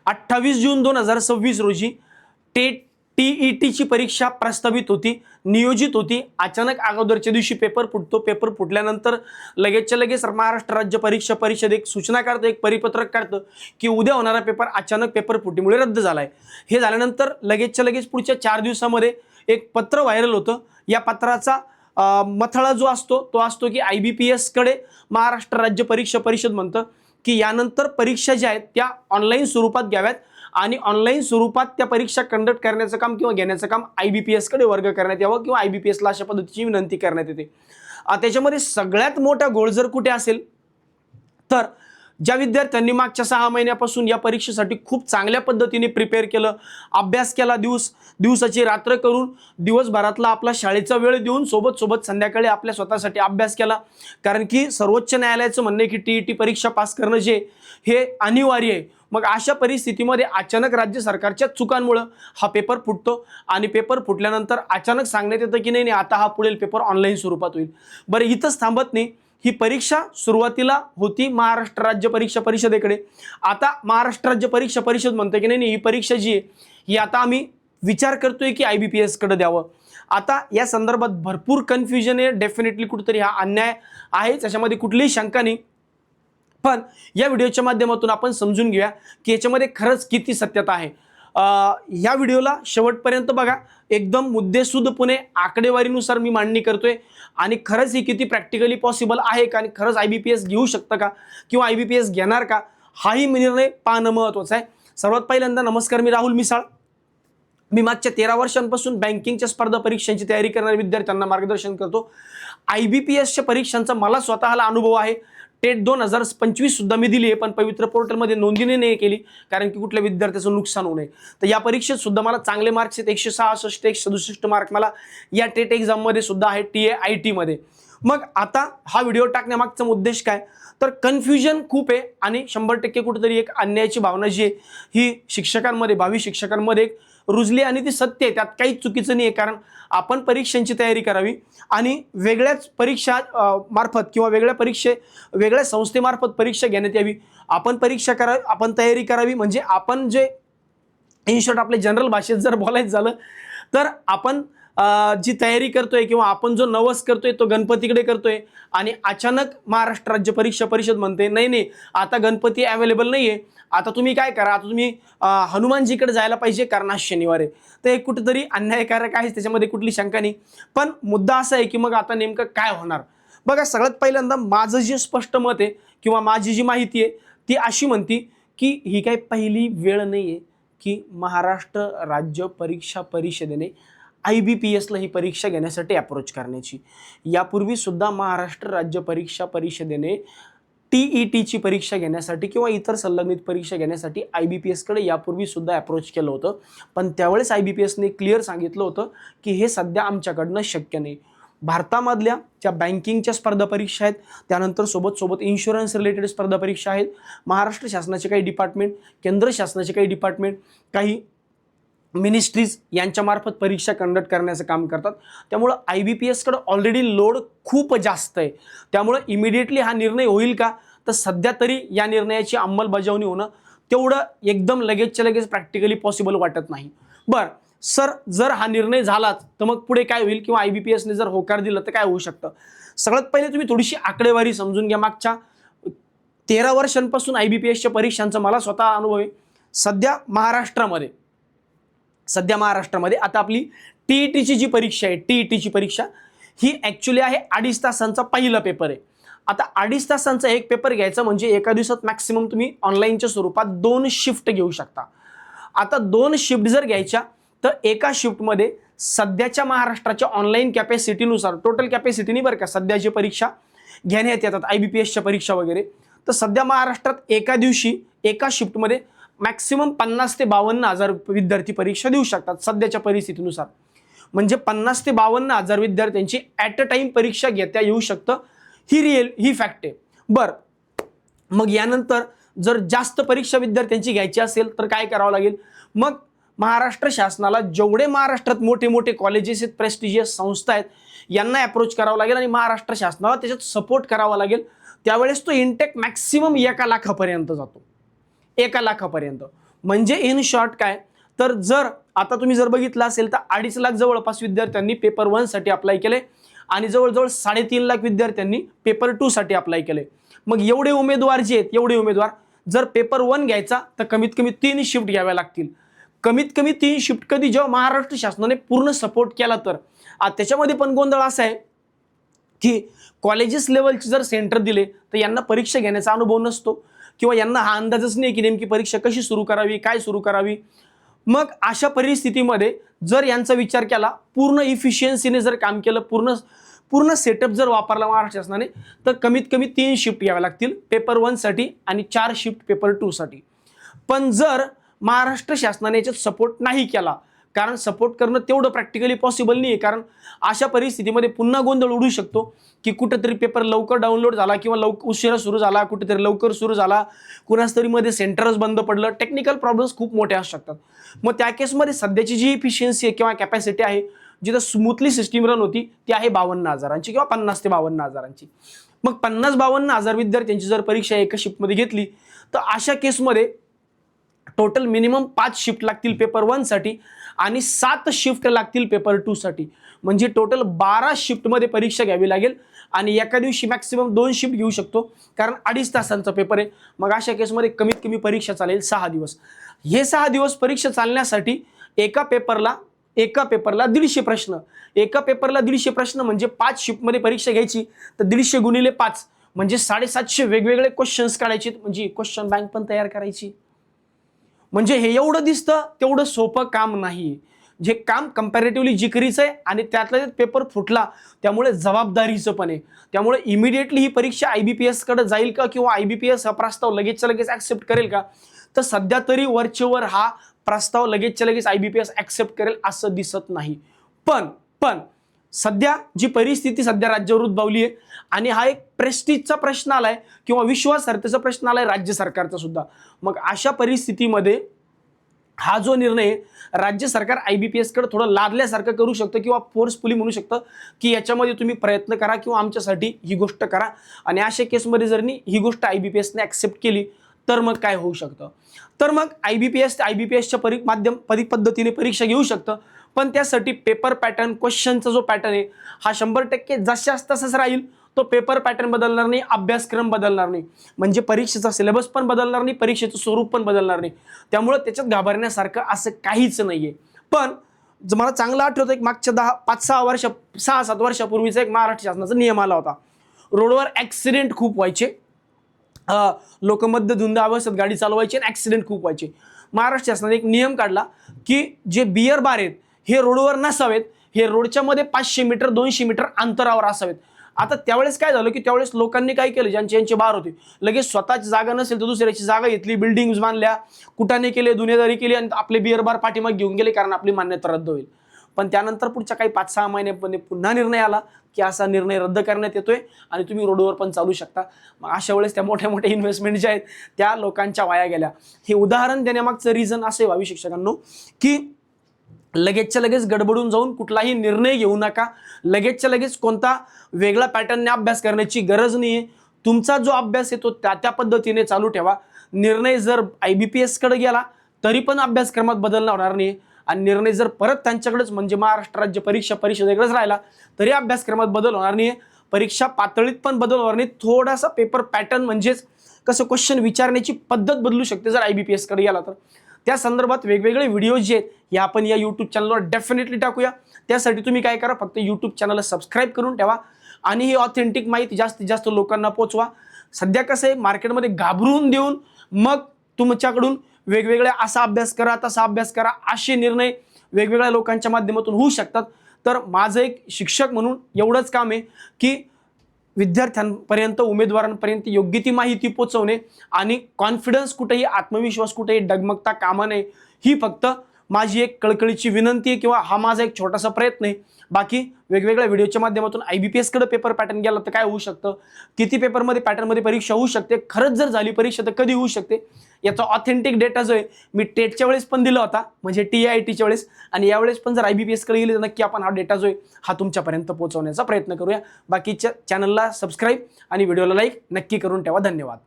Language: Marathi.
28 जून 2026 रोजी टेट TET ची परीक्षा प्रस्तावित होती, नियोजित होती. अचानक अगोदरच्या दिवशी पेपर फुटतो. पेपर फुटल्यानंतर लगेचच्या लगेच महाराष्ट्र राज्य परीक्षा परिषद एक सूचना काढतं, एक परिपत्रक काढतं की उद्या होणारा पेपर अचानक पेपर फुटीमुळे रद्द झालाय. हे झाल्यानंतर लगेचच्या लगेच पुढच्या 4 दिवसामध्ये एक पत्र व्हायरल होतं. या पत्राचा मथळा जो असतो तो असतो की IBPS कडे महाराष्ट्र राज्य परीक्षा परिषद म्हणतं की यानंतर परीक्षा ज्या आहेत त्या ऑनलाईन स्वरूपात घ्याव्यात आणि ऑनलाईन स्वरूपात त्या परीक्षा कंडक्ट करण्याचं काम किंवा घेण्याचं काम IBPS कडे वर्ग करण्यात यावं किंवा IBPS ला अशा पद्धतीची विनंती करण्यात येते. त्याच्यामध्ये सगळ्यात मोठा गोळ जर कुठे असेल तर ज्या विद्यार्थ्यांनी मागच्या 6 महिन्यापासून या परीक्षेसाठी खूप चांगल्या पद्धतीने प्रिपेअर केलं, अभ्यास केला, दिवसाची रात्र करून दिवसभरातला आपला शाळेचा वेळ देऊन सोबत संध्याकाळी आपल्या स्वतःसाठी अभ्यास केला. कारण की सर्वोच्च न्यायालयाचं म्हणणं आहे की TET परीक्षा पास करणं जे हे अनिवार्य आहे. मग अशा परिस्थितीमध्ये अचानक राज्य सरकारच्या चुकांमुळे हा पेपर फुटतो आणि पेपर फुटल्यानंतर अचानक सांगण्यात येतं की नाही आता हा पुढील पेपर ऑनलाईन स्वरूपात होईल. बरं, इथंच थांबत नाही. ही परीक्षा सुरुवातीला होती महाराष्ट्र राज्य परीक्षा परिषदेकडे. आता महाराष्ट्र राज्य परीक्षा परिषद म्हणते की नाही ही परीक्षा जी आहे ही आता आम्ही विचार करतोय की IBPS कडे द्यावं. आता या संदर्भात भरपूर कन्फ्युजन आहे. डेफिनेटली कुठेतरी हा अन्याय आहे, त्याच्यामध्ये कुठलीही शंका नाही. पण या व्हिडिओच्या माध्यमातून आपण समजून घेऊया की याच्यामध्ये खरंच किती सत्यता आहे. या व्हिडिओला शेवटपर्यंत बघा. एकदम मुद्देसूदपणे आकडेवारीनुसार मी मांडणी करतोय आणि खरंच ही किती प्रॅक्टिकली पॉसिबल आहे का आणि खरंच IBPS घेऊ शकतं का किंवा IBPS घेणार का हाही निर्णय पाहणं महत्त्वाचं आहे. सर्वात पहिल्यांदा नमस्कार, मी राहुल मिसाळ. मी मागच्या 13 वर्षांपासून बँकिंगच्या स्पर्धा परीक्षांची तयारी करणाऱ्या विद्यार्थ्यांना मार्गदर्शन करतो. IBPSच्या परीक्षांचा मला स्वतःला अनुभव आहे. टेट 2025 सुद्धा मी दिली आहे, पण पवित्र पोर्टलमध्ये नोंदणी नाही केली कारण की कुठल्या विद्यार्थ्याचं नुकसान होऊ नये. तर या परीक्षेत सुद्धा मला चांगले मार्क्स आहेत. 166 167 मार्क मला या टेट एक्झाममध्ये सुद्धा आहे, TAIT मध्ये. मग आता हा व्हिडिओ टाकण्यामागचा उद्देश काय, तर कन्फ्युजन खूप आहे आणि 100% कुठेतरी एक अन्यायाची भावना जी आहे ही शिक्षकांमध्ये, भावी शिक्षकांमध्ये रुजली आणि ती सत्य आहे, त्यात काहीच चुकीचं नाही आहे. कारण आपण परीक्षांची तयारी करावी आणि वेगळ्याच परीक्षा मार्फत किंवा वेगळ्या संस्थेमार्फत परीक्षा घेण्यात यावी. आपण परीक्षा करावी, आपण तयारी करावी. म्हणजे आपण जे इन शॉर्ट आपल्या जनरल भाषेत जर बोलायचं झालं तर आपण जी तयारी करतोय किंवा आपण जो नवस करतोय तो गणपतीकडे करतोय आणि अचानक महाराष्ट्र राज्य परीक्षा परिषद म्हणते नाही आता गणपती अवेलेबल नाहीये, आता तुम्ही काय करा, आता तुम्ही हनुमानजीकडे जायला पाहिजे कारण आज शनिवार आहे. तर हे कुठेतरी अन्यायकारक आहे, त्याच्यामध्ये कुठली शंका नाही. पण मुद्दा असा आहे की मग आता नेमकं काय होणार. बघा, सगळ्यात पहिल्यांदा माझं जे स्पष्ट मत आहे किंवा माझी जी माहिती आहे ती अशी म्हणती की ही काही पहिली वेळ नाहीये की महाराष्ट्र राज्य परीक्षा परिषदेने IBPSला ही परीक्षा घेण्यासाठी अप्रोच करण्याची. यापूर्वी सुद्धा महाराष्ट्र राज्य परीक्षा परिषदेने TETची परीक्षा घेण्यासाठी किंवा इतर संलग्नित परीक्षा घेण्यासाठी IBPS कडे यापूर्वी सुद्धा अप्रोच केलं होतं. पण त्यावेळेस IBPSने क्लिअर सांगितलं होतं की हे सध्या आमच्याकडनं शक्य नाही. भारतामधल्या ज्या बँकिंगच्या स्पर्धा परीक्षा आहेत, त्यानंतर सोबत इन्शुरन्स रिलेटेड स्पर्धा परीक्षा आहेत, महाराष्ट्र शासनाचे काही डिपार्टमेंट, केंद्र शासनाचे काही डिपार्टमेंट, काही मिनिस्ट्रीज यांच्यामार्फत परीक्षा कंडक्ट करण्याचं काम करतात. त्यामुळं IBPS कडे ऑलरेडी लोड खूप जास्त आहे. त्यामुळं इमिडिएटली हा निर्णय होईल का, तर सध्या तरी या निर्णयाची अंमलबजावणी होणं तेवढं एकदम लगेचच्या लगेच प्रॅक्टिकली पॉसिबल वाटत नाही. बरं सर, जर हा निर्णय झालाच तर मग पुढे काय होईल किंवा IBPSने जर होकार दिला तर काय होऊ शकतं. सगळ्यात पहिले तुम्ही थोडीशी आकडेवारी समजून घ्या. मागच्या 13 वर्षांपासून IBPSच्या परीक्षांचा मला स्वतः अनुभव आहे. सध्या महाराष्ट्रामध्ये आता आपली TETची जी परीक्षा आहे, TETची परीक्षा ही ॲक्च्युली आहे 2.5 तासांचा पहिला पेपर आहे. आता 2.5 तासांचा एक पेपर घ्यायचा म्हणजे एका दिवसात मॅक्सिमम तुम्ही ऑनलाईनच्या स्वरूपात 2 शिफ्ट घेऊ शकता. आता 2 शिफ्ट जर घ्यायच्या तर एका शिफ्टमध्ये सध्याच्या महाराष्ट्राच्या ऑनलाईन कॅपॅसिटीनुसार, टोटल कॅपॅसिटीनी बरं का, सध्या जी परीक्षा घेण्यात येतात IBPSच्या परीक्षा वगैरे, तर सध्या महाराष्ट्रात एका दिवशी एका शिफ्टमध्ये मॅक्सिमम 50 ते 52 हजार विद्यार्थी परीक्षा देऊ शकतात सध्याच्या परिस्थितीनुसार. म्हणजे 50 ते 52 हजार विद्यार्थ्यांची ॲट अ टाइम परीक्षा घेता येऊ शकतं. ही फॅक्ट आहे. बरं, मग यानंतर जर जास्त परीक्षा विद्यार्थ्यांची घ्यायची असेल तर काय करावं लागेल. मग महाराष्ट्र शासनाला जेवढे महाराष्ट्रात मोठे मोठे कॉलेजेस आहेत, प्रेस्टिजियस संस्था आहेत, यांना अप्रोच करावं लागेल आणि महाराष्ट्र शासनाला त्याच्यात सपोर्ट करावा लागेल. त्यावेळेस तो इंटेक मॅक्सिमम 1 लाखापर्यंत जातो. 1 लाखापर्यंत. म्हणजे इन शॉर्ट काय, तर जर आता तुम्ही जर बघितलं असेल तर 2.5 लाख जवळपास विद्यार्थ्यांनी पेपर 1 साठी अप्लाय केले आणि जवळजवळ 3.5 लाख विद्यार्थ्यांनी पेपर 2 साठी अप्लाय केले. मग एवढे उमेदवार जे आहेत, एवढे उमेदवार जर पेपर 1 घ्यायचा तर कमीत कमी 3 शिफ्ट घ्याव्या लागतील. कमीत कमी 3 शिफ्ट कधी, जेव्हा महाराष्ट्र शासनाने पूर्ण सपोर्ट केला तर. त्याच्यामध्ये पण गोंधळ असा आहे की कॉलेजेस लेवलचे जर सेंटर दिले तर यांना परीक्षा घेण्याचा अनुभव नसतो किंवा यांना हा अंदाजच नाही की नेमकी परीक्षा कशी सुरू करावी, काय सुरू करावी. मग अशा परिस्थितीमध्ये जर यांचा विचार केला, पूर्ण इफिशियन्सीने जर काम केलं, पूर्ण सेटअप जर वापरला महाराष्ट्र शासनाने, तर कमीत कमी 3 शिफ्ट घ्याव्या लागतील पेपर 1 साठी आणि 4 शिफ्ट पेपर 2 साठी. पण जर महाराष्ट्र शासनाने याच्यात सपोर्ट नाही केला, कारण सपोर्ट करणं तेवढं प्रॅक्टिकली पॉसिबल नाही आहे, कारण अशा परिस्थितीमध्ये पुन्हा गोंधळ उडू शकतो की कुठेतरी पेपर लवकर डाउनलोड झाला किंवा उशिरा सुरू झाला, कुठेतरी लवकर सुरू झाला, कुणाच तरी मध्ये सेंटरच बंद पडलं, टेक्निकल प्रॉब्लेम्स खूप मोठे असू शकतात. मग त्या केसमध्ये सध्याची जी इफिशियन्सी आहे किंवा कॅपॅसिटी आहे, जिथं स्मूथली सिस्टीम रन होती, ती आहे 52,000ची किंवा 50 ते 52,000ची. मग 50-52,000 विद्यार्थ्यांची जर परीक्षा एका शिफ्टमध्ये घेतली तर अशा केसमध्ये टोटल मिनिमम 5 शिफ्ट लागतील पेपर 1 साठी आणि 7 शिफ्ट लागतील पेपर 2 साठी. म्हणजे टोटल 12 शिफ्टमध्ये परीक्षा घ्यावी लागेल आणि एका दिवशी मॅक्सिमम 2 शिफ्ट घेऊ शकतो, कारण 2.5 तासांचा पेपर आहे. मग अशा केसमध्ये कमीत कमी परीक्षा चालेल 6 दिवस. हे 6 दिवस परीक्षा चालण्यासाठी एका पेपरला 150 प्रश्न, एका पेपरला 150 प्रश्न म्हणजे 5 शिफ्टमध्ये परीक्षा घ्यायची तर 150 गुणिले 5 म्हणजे 750 वेगवेगळे क्वेश्चन्स काढायचे, म्हणजे क्वेश्चन बँक पण तयार करायची. म्हणजे हे एवढं दिसतं तेवढं सोपं काम नाही. जे काम कंपॅरेटिव्हली जिकरीचं आहे आणि त्यातला पेपर फुटला त्यामुळे जबाबदारीचं पण आहे. त्यामुळे इमिडिएटली ही परीक्षा IBPS कडे जाईल का किंवा IBPS हा प्रस्ताव लगेचच्या लगेच ऍक्सेप्ट करेल का, तर सध्या तरी वरचेवर हा प्रस्ताव लगेचच्या लगेच IBPS ऍक्सेप्ट करेल असं दिसत नाही. पण सध्या जी परिस्थिती सध्या राज्यावर उद्भवली आहे आणि हा एक प्रेस्टिजचा प्रश्न आलाय किंवा विश्वासार्हतेचा प्रश्न आलाय राज्य सरकारचा सुद्धा. मग अशा परिस्थितीमध्ये हा जो निर्णय राज्य सरकार IBPS कडे थोडं लादल्यासारखं करू शकतं किंवा फोर्सफुली म्हणू शकतं की याच्यामध्ये तुम्ही प्रयत्न करा किंवा आमच्यासाठी ही गोष्ट करा. आणि अशा केसमध्ये जर ही गोष्ट IBPS ने ऍक्सेप्ट केली तर मग काय होऊ शकतं, तर मग IBPSच्या पद्धतीने परीक्षा घेऊ शकतं. पण त्यासाठी पेपर पॅटर्न, क्वेश्चनचा जो पॅटर्न आहे हा 100% जशाच तसाच राहील. तो पेपर पॅटर्न बदलणार नाही, अभ्यासक्रम बदलणार नाही, म्हणजे परीक्षेचा सिलेबस पण बदलणार नाही, परीक्षेचं स्वरूप पण बदलणार नाही. त्यामुळे त्याच्यात घाबरण्यासारखं असं काहीच नाहीये. पण मला चांगलं आठवतं एक मागच्या 6-7 वर्षापूर्वीचा एक महाराष्ट्र शासनाचा नियम आला होता. रोडवर ऍक्सिडेंट खूप व्हायचे, लोक मद्यधुंद अवस्थेत गाडी चालवायची आणि ऍक्सिडेंट खूप व्हायचे. महाराष्ट्र शासनाने एक नियम काढला की जे बियर बार आहेत हे रोडवर नसावेत, हे रोडच्या मध्ये 500 मीटर 200 मीटर अंतरावर असावेत. आता त्यावेळेस काय झालं की त्यावेळेस लोकांनी काय केलं, ज्यांचे बार होते लगेच स्वतःची जागा नसेल तर दुसऱ्याची जागा घेतली, बिल्डिंग्स बांधल्या, कुटाने केले, दुनियादारी केली आणि आपले बियर बार पाठीमागे घेऊन गेले, कारण आपली मान्यता रद्द होईल. पण त्यानंतर पुढच्या काही 5-6 महिन्यांमध्ये पुन्हा निर्णय आला की असा निर्णय रद्द करण्यात येतोय आणि तुम्ही रोडवर पण चालू शकता. मग अशा वेळेस त्या मोठ्या इन्व्हेस्टमेंट ज्या आहेत त्या लोकांच्या वाया गेल्या. हे उदाहरण देण्यामागचं रिझन असे व्हावी शिक्षकांनो की लगेचच्या लगेच गडबडून जाऊन कुठलाही निर्णय घेऊ नका. लगेचच्या लगेच कोणता वेगळा पॅटर्नने अभ्यास करण्याची गरज नाहीये. तुमचा जो अभ्यास आहे तो त्या पद्धतीने चालू ठेवा. निर्णय जर IBPS कडे गेला तरी पण अभ्यासक्रमात बदल होणार नाही आणि निर्णय जर परत त्यांच्याकडेच म्हणजे महाराष्ट्र राज्य परीक्षा परिषदेकडेच राहिला तरी अभ्यासक्रमात बदल होणार नाही, परीक्षा पातळीत पण बदल होणार नाही. थोडासा पेपर पॅटर्न म्हणजेच कसं क्वेश्चन विचारण्याची पद्धत बदलू शकते जर IBPS कडे गेला तर. त्या संदर्भात वेगवेगळे व्हिडिओज जे आहेत हे आपण या यूट्यूब चॅनलवर डेफिनेटली टाकूया. त्यासाठी तुम्ही काय करा, फक्त यूट्यूब चॅनलला सबस्क्राईब करून ठेवा आणि ही ऑथेंटिक माहिती जास्तीत जास्त लोकांना पोचवा. सध्या कसं आहे मार्केटमध्ये घाबरून देऊन मग तुमच्याकडून वेगवेगळ्या असा अभ्यास करा तसा अभ्यास करा असे निर्णय वेगवेगळ्या लोकांच्या माध्यमातून होऊ शकतात. तर माझं एक शिक्षक म्हणून एवढंच काम आहे की विद्यार्थ्यांपर्यंत, उमेदवारांपर्यंत योग्य ती माहिती पोहोचवणे आणि कॉन्फिडन्स कुठेही, आत्मविश्वास कुठेही डगमगता कामा नये, ही फक्त माझी एक कळकळीची विनंती आहे किंवा हा माझा एक छोटासा प्रयत्न आहे. बाकी वेगवेगळ्या व्हिडिओच्या माध्यमातून IBPS कडे पेपर पॅटर्न गेला तर काय होऊ शकतं, किती पेपरमध्ये पॅटर्नमध्ये परीक्षा होऊ शकते, खरंच जर झाली परीक्षा तर कधी होऊ शकते, याचा ऑथेंटिक डेटा जो आहे मी टेटच्या वेळेस पण दिला होता म्हणजे TIITच्या वेळेस, आणि यावेळेस पण जर IBPS कडे गेले तर नक्की आपण हा डेटा जो आहे हा तुमच्यापर्यंत पोहोचवण्याचा प्रयत्न करूया. बाकीच्या चॅनलला सबस्क्राईब आणि व्हिडिओला लाईक नक्की करून ठेवा. धन्यवाद.